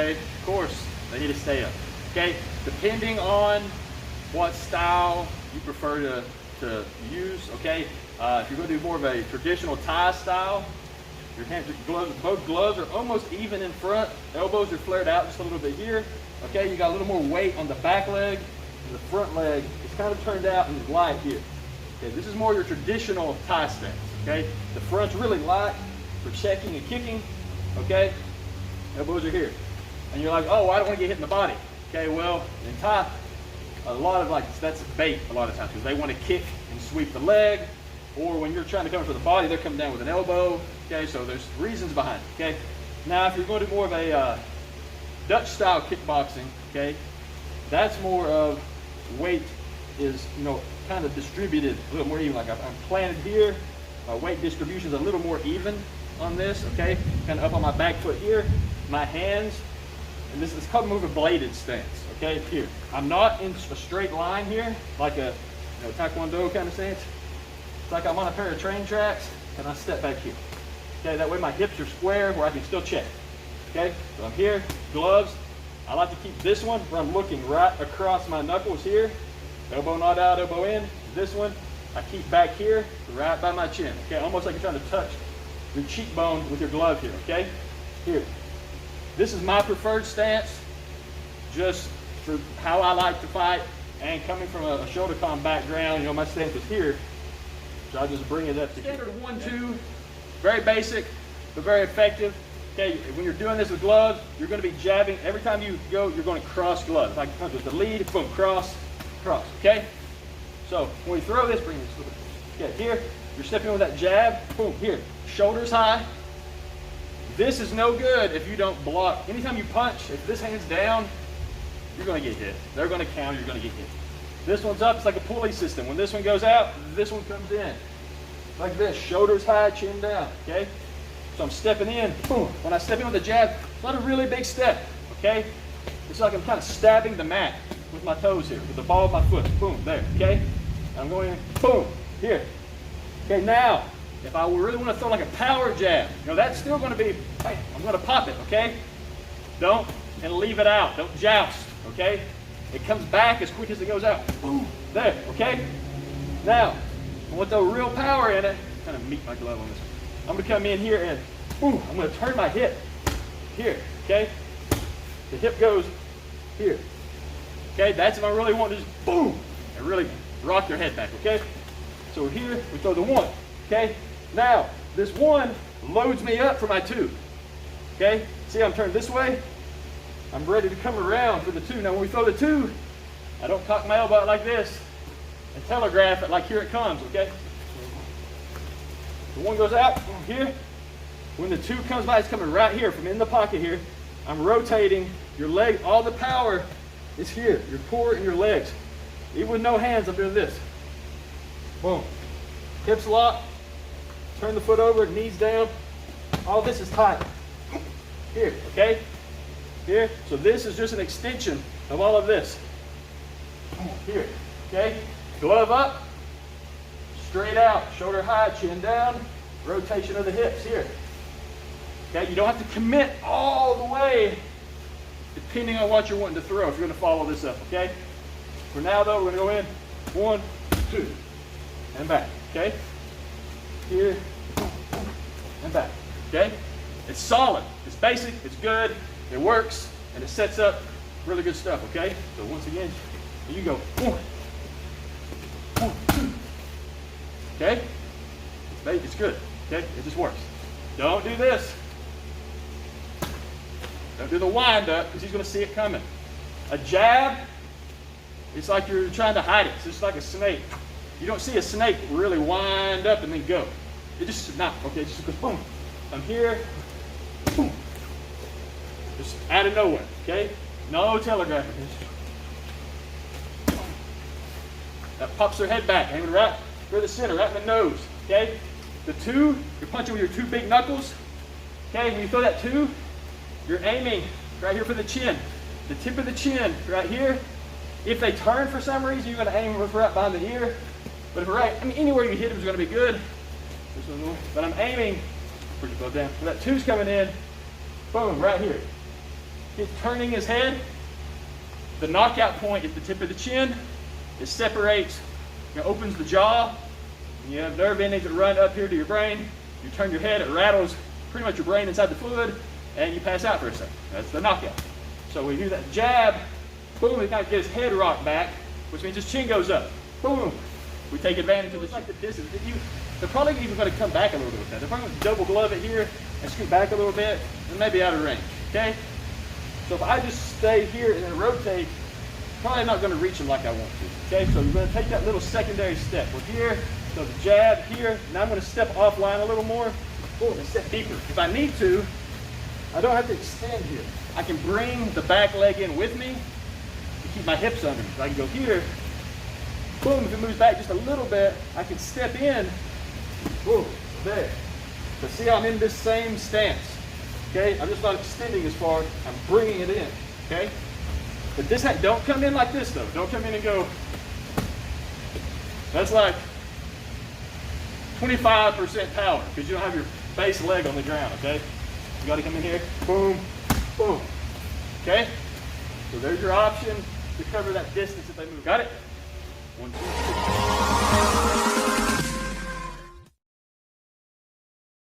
okay? Of course, they need to stay up, okay? Depending on what style you prefer to use, okay? If you're gonna do more of a traditional Thai style, your hands, both gloves are almost even in front. Elbows are flared out just a little bit here, okay? You got a little more weight on the back leg, and the front leg is kind of turned out and light here. Okay, this is more your traditional Thai stance, okay? The front's really light for checking and kicking, okay? Elbows are here. And you're like, oh, I don't want to get hit in the body. Okay, well, in Thai, a lot of that's bait a lot of times because they want to kick and sweep the leg, or when you're trying to come for the body, they're coming down with an elbow, okay? So there's reasons behind it, okay? Now, if you're going to do more of a Dutch style kickboxing, okay, that's more of weight is, kind of distributed a little more even. Like I'm planted here, my weight distribution is a little more even on this, okay? Kind of up on my back foot here, my hands, and this is called move a bladed stance, okay? Here, I'm not in a straight line here, like a Taekwondo kind of stance. It's like I'm on a pair of train tracks, and I step back here. Okay, that way my hips are square where I can still check. Okay, so I'm here, gloves. I like to keep this one where I'm looking right across my knuckles here. Elbow not out, elbow in. This one, I keep back here, right by my chin. Okay, almost like you're trying to touch your cheekbone with your glove here, okay? Here. This is my preferred stance, just for how I like to fight, and coming from a Shotokan background, my stance is here, so I'll just bring it up to standard 1-2, very basic, but very effective. Okay, when you're doing this with gloves, you're going to be jabbing. Every time you go, you're going to cross gloves. Like with the lead, boom, cross, cross, okay? So when we throw this, bring this a little bit. Okay, here, you're stepping with that jab, boom, here, shoulders high. This is no good if you don't block. Anytime you punch, if this hand's down, you're going to get hit. They're going to counter, you're going to get hit. This one's up, it's like a pulley system. When this one goes out, this one comes in. Like this, shoulders high, chin down, okay? So I'm stepping in, boom. When I step in with a jab, it's not a really big step, okay? It's like I'm kind of stabbing the mat with my toes here, with the ball of my foot, boom, there, okay? And I'm going in, boom, here. Okay, now, if I really want to throw like a power jab, that's still going to be, hey, I'm going to pop it, okay? Don't, and leave it out. Don't joust, okay? It comes back as quick as it goes out. Boom, there, okay? Now, I want the real power in it. Kind of meet my glove on this one. I'm going to come in here and, boom, I'm going to turn my hip here, okay? The hip goes here, okay? That's if I really want to just, boom, and really rock your head back, okay? So here, we throw the one, okay? Now, this one loads me up for my two, okay? See, I'm turned this way. I'm ready to come around for the two. Now, when we throw the two, I don't cock my elbow out like this and telegraph it like here it comes, okay? The one goes out here. When the two comes by, it's coming right here from in the pocket here. I'm rotating your leg. All the power is here, your core and your legs. Even with no hands, I'm doing this. Boom. Hips locked. Turn the foot over, knees down. All this is tight. Here, okay? Here. So this is just an extension of all of this. Here, okay? Glove up. Straight out, shoulder high, chin down, rotation of the hips here. Okay, you don't have to commit all the way depending on what you're wanting to throw if you're going to follow this up, okay? For now though, we're going to go in 1, 2, and back, okay? Here, and back, okay? It's solid, it's basic, it's good, it works, and it sets up really good stuff, okay? So once again, you go 1, 1, 2. Okay? It's good. Okay? It just works. Don't do this. Don't do the wind up because he's going to see it coming. A jab, it's like you're trying to hide it. It's just like a snake. You don't see a snake really wind up and then go. It just, not, okay, it just goes boom. I'm here, boom. Just out of nowhere. Okay? No telegraphing. That pops their head back, aiming right for the center, right in the nose, okay? The two, you're punching with your two big knuckles, okay? When you throw that two, you're aiming right here for the chin. The tip of the chin, right here. If they turn for some reason, you're gonna aim right behind the ear. But if right, anywhere you hit them is gonna be good. But I'm aiming, put your bow down. So that two's coming in, boom, right here. he's turning his head. The knockout point is the tip of the chin. It separates, opens the jaw. And you have nerve endings that run up here to your brain. You turn your head, it rattles pretty much your brain inside the fluid, and you pass out for a second. That's the knockout. So we do that jab, boom, we kind of get his head rocked back, which means his chin goes up. Boom. We take advantage of this. Like the distance. They're probably even going to come back a little bit with that. They're probably going to double glove it here and scoot back a little bit, and maybe out of range. Okay? So if I just stay here and then rotate, probably not going to reach him like I want to. Okay? So we're going to take that little secondary step. We're here, so the jab here. Now I'm going to step offline a little more. Boom, and step deeper. If I need to, I don't have to extend here. I can bring the back leg in with me to keep my hips under me. So I can go here. Boom, if it moves back just a little bit, I can step in. Boom, there. So see how I'm in this same stance. Okay, I'm just not extending as far, I'm bringing it in. Okay, but this, don't come in like this though. Don't come in and go. That's like 25% power because you don't have your base leg on the ground. Okay, you got to come in here. Boom, boom. Okay, so there's your option to cover that distance if they move. Got it? 1, 2, 3.